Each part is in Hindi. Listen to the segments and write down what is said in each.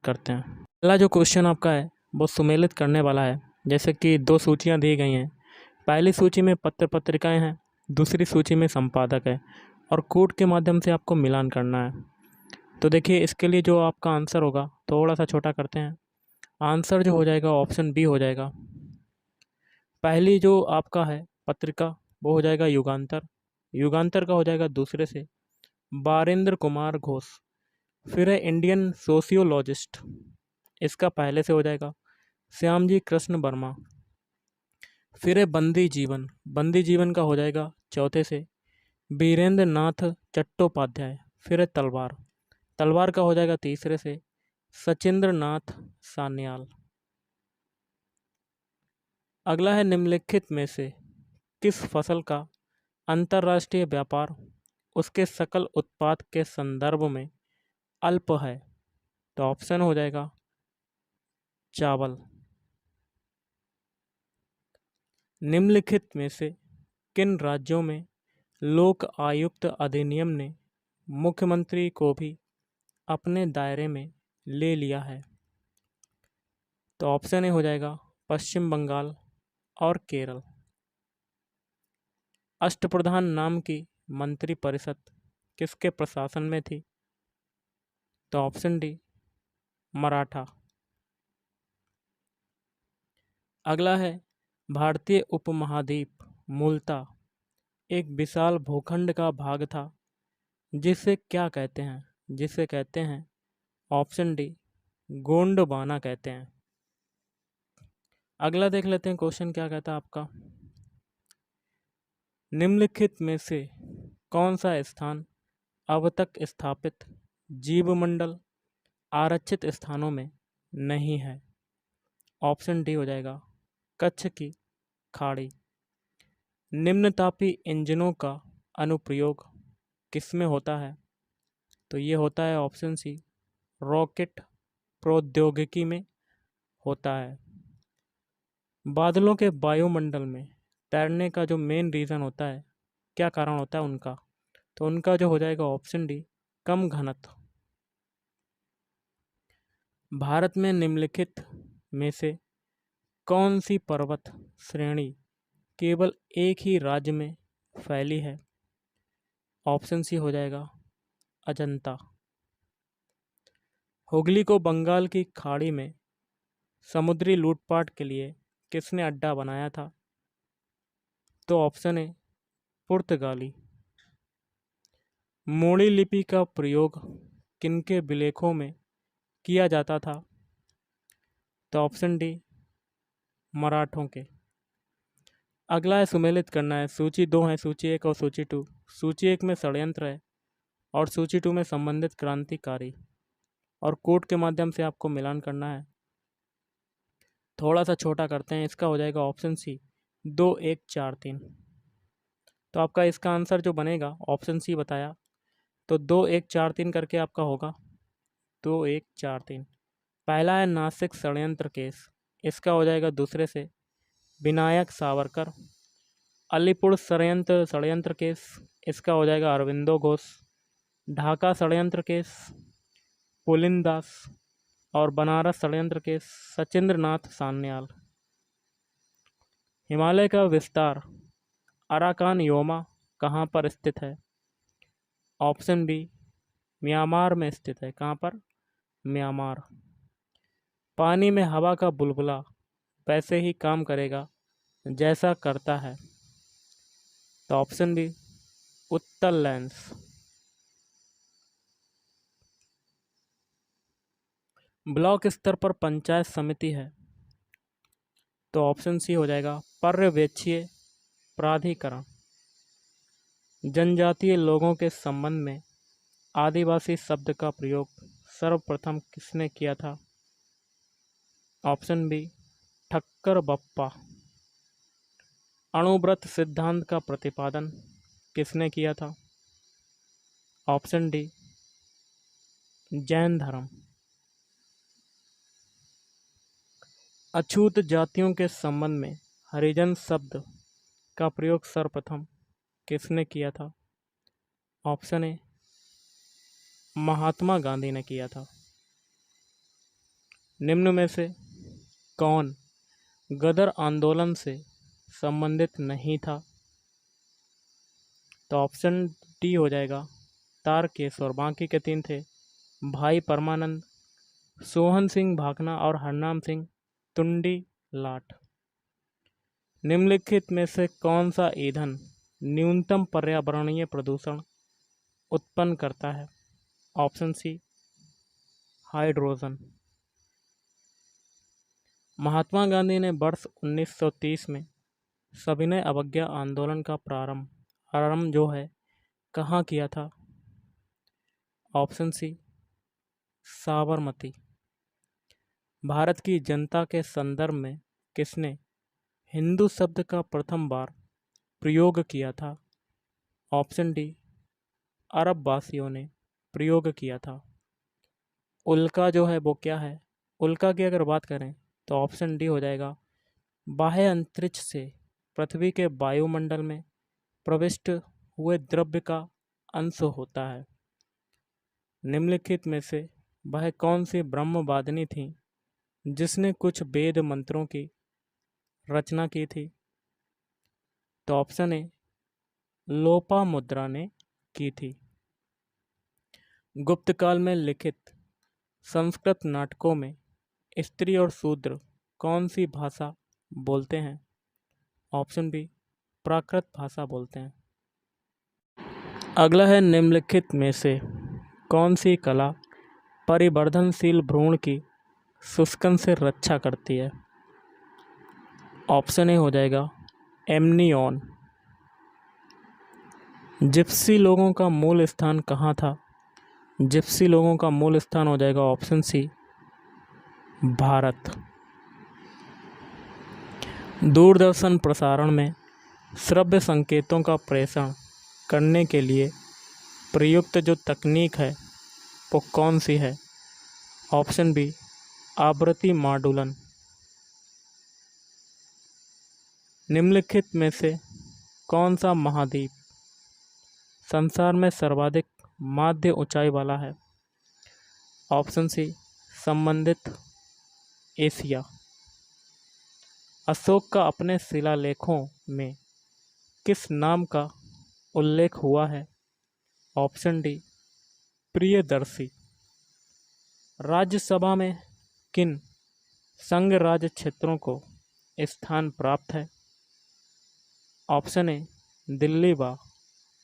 करते हैं। पहला जो क्वेश्चन आपका है वो सुमेलित करने वाला है। जैसे कि 2 सूचियाँ दी गई हैं। पहली सूची में पत्रिकाएँ हैं, दूसरी सूची में संपादक है और कोड के माध्यम से आपको मिलान करना है। तो देखिए इसके लिए जो आपका आंसर होगा थोड़ा सा छोटा करते हैं। आंसर जो हो जाएगा ऑप्शन बी हो जाएगा। पहली जो आपका है पत्रिका वो हो जाएगा युगांतर। युगांतर का हो जाएगा दूसरे से बारेंद्र कुमार घोष। फिर है इंडियन सोशियोलॉजिस्ट, इसका पहले से हो जाएगा श्यामजी कृष्ण वर्मा। फिर है बंदी जीवन, बंदी जीवन का हो जाएगा चौथे से वीरेंद्र नाथ चट्टोपाध्याय। फिर है तलवार, तलवार का हो जाएगा तीसरे से सचिंद्र नाथ सान्याल। अगला है निम्नलिखित में से किस फसल का अंतर्राष्ट्रीय व्यापार उसके सकल उत्पाद के संदर्भ में अल्प है। तो ऑप्शन हो जाएगा चावल। निम्नलिखित में से किन राज्यों में लोक आयुक्त अधिनियम ने मुख्यमंत्री को भी अपने दायरे में ले लिया है। तो ऑप्शन ए हो जाएगा पश्चिम बंगाल और केरल। अष्टप्रधान नाम की मंत्री परिषद किसके प्रशासन में थी। तो ऑप्शन डी मराठा। अगला है भारतीय उपमहाद्वीप मूलतः एक विशाल भूखंड का भाग था जिसे क्या कहते हैं, जिसे कहते हैं ऑप्शन डी गोंडवाना कहते हैं। अगला देख लेते हैं क्वेश्चन क्या कहता है आपका। निम्नलिखित में से कौन सा स्थान अब तक स्थापित जीवमंडल आरक्षित स्थानों में नहीं है। ऑप्शन डी हो जाएगा कच्छ की खाड़ी। निम्नतापी इंजनों का अनुप्रयोग किसमें होता है। तो ये होता है ऑप्शन सी रॉकेट प्रौद्योगिकी में होता है। बादलों के वायुमंडल में तैरने का जो मेन रीज़न होता है, क्या कारण होता है उनका, तो उनका जो हो जाएगा ऑप्शन डी कम घनत्व। भारत में निम्नलिखित में से कौन सी पर्वत श्रेणी केवल एक ही राज्य में फैली है। ऑप्शन सी हो जाएगा अजंता। हुगली को बंगाल की खाड़ी में समुद्री लूटपाट के लिए किसने अड्डा बनाया था। तो ऑप्शन ए पुर्तगाली। मोड़ी लिपि का प्रयोग किनके विलेखों में किया जाता था। तो ऑप्शन डी मराठों के। अगला है सुमेलित करना है। सूची 2 है, सूची 1 और सूची 2। सूची 1 में षड्यंत्र है और सूची 2 में संबंधित क्रांतिकारी, और कोड के माध्यम से आपको मिलान करना है। थोड़ा सा छोटा करते हैं, इसका हो जाएगा ऑप्शन सी 2 1 4 3। तो आपका इसका आंसर जो बनेगा ऑप्शन सी बताया, तो 2 1 4 3 करके आपका होगा 2 1 4 3। पहला है नासिक षड्यंत्र केस, इसका हो जाएगा दूसरे से विनायक सावरकर। अलीपुर षड्यंत्र केस, इसका हो जाएगा अरविंदो घोष। ढाका षड्यंत्र केस पुलिन दास। और बनारस षड्यंत्र केस सचिंद्र नाथ सान्याल। हिमालय का विस्तार अराकान योमा कहाँ पर स्थित है। ऑप्शन बी म्यांमार में स्थित है। कहाँ पर, म्यांमार। पानी में हवा का बुलबुला वैसे ही काम करेगा जैसा करता है। तो ऑप्शन बी उत्तल लेंस। ब्लॉक स्तर पर पंचायत समिति है। तो ऑप्शन सी हो जाएगा पर्यवेक्षीय प्राधिकरण। जनजातीय लोगों के संबंध में आदिवासी शब्द का प्रयोग सर्वप्रथम किसने किया था। Option B Thakkar Bappa. अणुव्रत सिद्धांत का प्रतिपादन किसने किया था। ऑप्शन डी जैन धर्म। अछूत जातियों के संबंध में हरिजन शब्द का प्रयोग सर्वप्रथम किसने किया था। ऑप्शन ए महात्मा गांधी ने किया था। निम्न में से कौन गदर आंदोलन से संबंधित नहीं था? तो ऑप्शन डी हो जाएगा तारकेश्वर। बाकी के तीन थे भाई परमानंद, सोहन सिंह भाकना और हरनाम सिंह तुंडी लाट। निम्नलिखित में से कौन सा ईंधन न्यूनतम पर्यावरणीय प्रदूषण उत्पन्न करता है? Option C hydrogen. Mahatma Gandhi ने वर्ष 1930 में सविनय अवज्ञा आंदोलन का आरंभ जो है कहाँ किया था? Option C Sabarmati. भारत की जनता के संदर्भ में किसने हिंदू शब्द का प्रथम बार प्रयोग किया था? ऑप्शन डी अरब वासियों ने प्रयोग किया था। उल्का जो है वो क्या है? उल्का की अगर बात करें तो ऑप्शन डी हो जाएगा बाह्य अंतरिक्ष से पृथ्वी के वायुमंडल में प्रविष्ट हुए द्रव्य का अंश होता है। निम्नलिखित में से वह कौन सी ब्रह्मवादिनी थी जिसने कुछ वेद मंत्रों की रचना की थी? तो ऑप्शन ए लोपामुद्रा ने की थी। गुप्त काल में लिखित संस्कृत नाटकों में स्त्री और शूद्र कौन सी भाषा बोलते हैं? ऑप्शन बी प्राकृत भाषा बोलते हैं। अगला है निम्नलिखित में से कौन सी कला परिवर्धनशील भ्रूण की शुष्कन से रक्षा करती है? ऑप्शन ए हो जाएगा एमनियॉन। जिप्सी लोगों का मूल स्थान कहाँ था? जिप्सी लोगों का मूल स्थान हो जाएगा ऑप्शन सी भारत। दूरदर्शन प्रसारण में श्रव्य संकेतों का प्रेषण करने के लिए प्रयुक्त जो तकनीक है वो कौन सी है? ऑप्शन बी आवृत्ति मॉडुलन। निम्नलिखित में से कौन सा महाद्वीप संसार में सर्वाधिक माध्य ऊंचाई वाला है? ऑप्शन सी संबंधित एशिया। अशोक का अपने शिलालेखों में किस नाम का उल्लेख हुआ है? Option D Priyadarshi. राज्यसभा में किन संघ राज्य क्षेत्रों को स्थान प्राप्त है? ऑप्शन ए दिल्ली व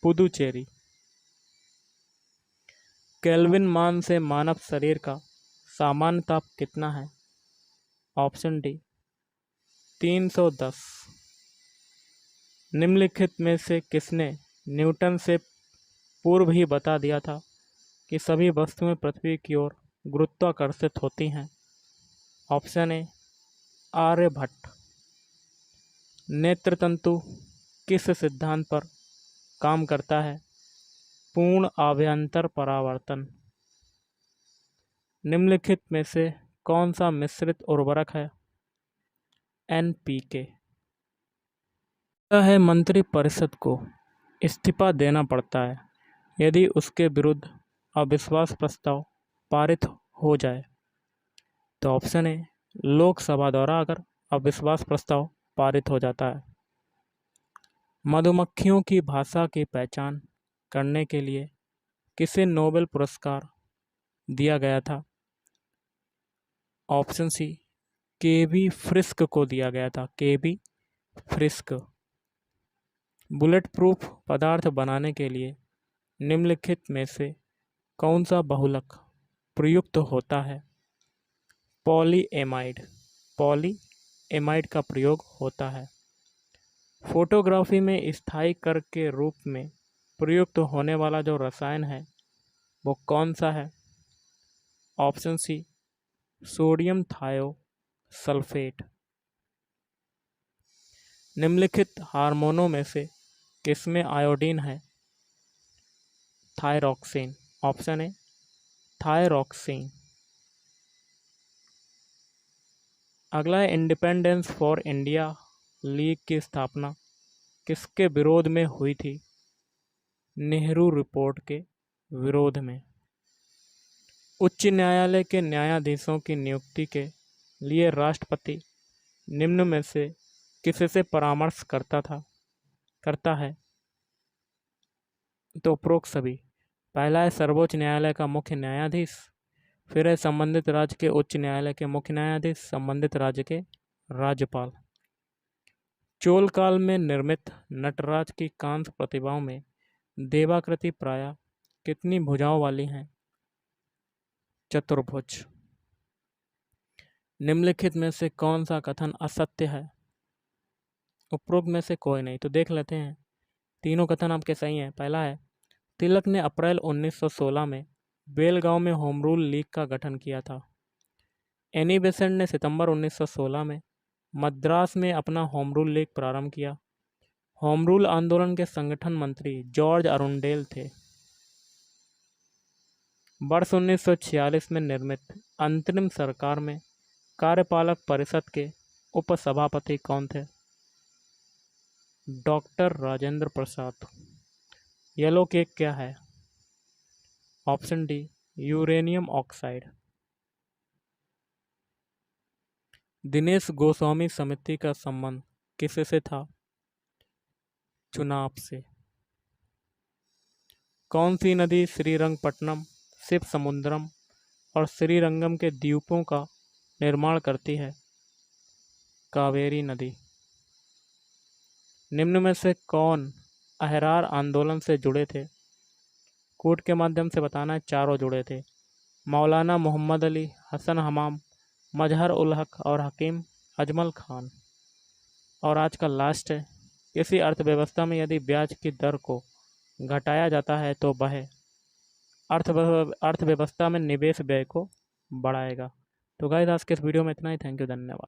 पुदुचेरी। केल्विन मान से मानव शरीर का सामान्य ताप कितना है? Option D 310। निम्नलिखित में से किसने न्यूटन से पूर्व ही बता दिया था कि सभी वस्तुएं पृथ्वी की ओर गुरुत्वाकर्षित होती हैं? Option A Aryabhata. नेत्र तंतु किस सिद्धांत पर काम करता है? पूर्ण आभ्यंतर परावर्तन। निम्नलिखित में से कौन सा मिश्रित उर्वरक है? NPK। है मंत्रिपरिषद को इस्तीफा देना पड़ता है यदि उसके विरुद्ध अविश्वास प्रस्ताव पारित हो जाए? तो ऑप्शन ए लोकसभा द्वारा अगर अविश्वास प्रस्ताव पारित हो जाता है। मधुमक्खियों की भाषा की पहचान करने के लिए किसे नोबेल पुरस्कार दिया गया था? ऑप्शन सी KB फ्रिस्क को दिया गया था। KB frisk. बुलेट प्रूफ पदार्थ बनाने के लिए निम्नलिखित में से कौन सा बहुलक प्रयुक्त होता है? पॉलीएमाइड। पॉलीएमाइड का प्रयोग होता है। फोटोग्राफी में स्थायी कर के रूप में प्रयुक्त होने वाला जो रसायन है वो कौन सा है? Option C sodium thiosulphate. निम्नलिखित हार्मोनों में से किसमें आयोडीन है? थायरॉक्सिन। Option A thyroxine. अगला है इंडिपेंडेंस फॉर इंडिया लीग की स्थापना किसके विरोध में हुई थी? नेहरू रिपोर्ट के विरोध में। उच्च न्यायालय के न्यायाधीशों की नियुक्ति के लिए राष्ट्रपति निम्न में से किससे परामर्श करता है? तो उपरोक्त सभी। पहला है सर्वोच्च न्यायालय का मुख्य न्यायाधीश, फिर है संबंधित राज्य के उच्च न्यायालय के मुख्य न्यायाधीश, संबंधित राज्य के राज्यपाल। चोल काल में निर्मित नटराज की कांस्य प्रतिमाओं में देवाकृति प्रायः कितनी भुजाओं वाली हैं? चतुर्भुज। निम्नलिखित में से कौन सा कथन असत्य है? उपरोक्त में से कोई नहीं। तो देख लेते हैं। तीनों कथन आपके सही हैं। पहला है तिलक ने अप्रैल 1916 में बेलगांव में होम रूल लीग का गठन किया था। एनी बेसेंट ने सितंबर 1916 में मद्रास में अपना होम रूल लीग प्रारंभ किया। होम रूल आंदोलन के संगठन मंत्री जॉर्ज अरुंडेल थे। वर्ष 1946 में निर्मित अंतरिम सरकार में कार्यपालक परिषद के उपसभापति कौन थे? Doctor Rajendra Prasad. Yellow cake क्या है? Option D uranium oxide. Dinesh Goswami समिति का संबंध किससे था? चुनाव से। कौन सी नदी श्रीरंगपट्टनम, शिव समुद्रम और श्रीरंगम के द्वीपों का निर्माण करती है? कावेरी नदी। निम्न में से कौन अहरार आंदोलन से जुड़े थे? कूट के माध्यम से बताना है। चारों जुड़े थे। मौलाना मोहम्मद अली, हसन हमाम, मजहर उल हक और हकीम अजमल खान। और आज का लास्ट है, किसी अर्थव्यवस्था में यदि ब्याज की दर को घटाया जाता है तो वह अर्थव्यवस्था में निवेश व्यय को बढ़ाएगा। तो गाइस आज के इस वीडियो में इतना ही। थैंक यू, धन्यवाद।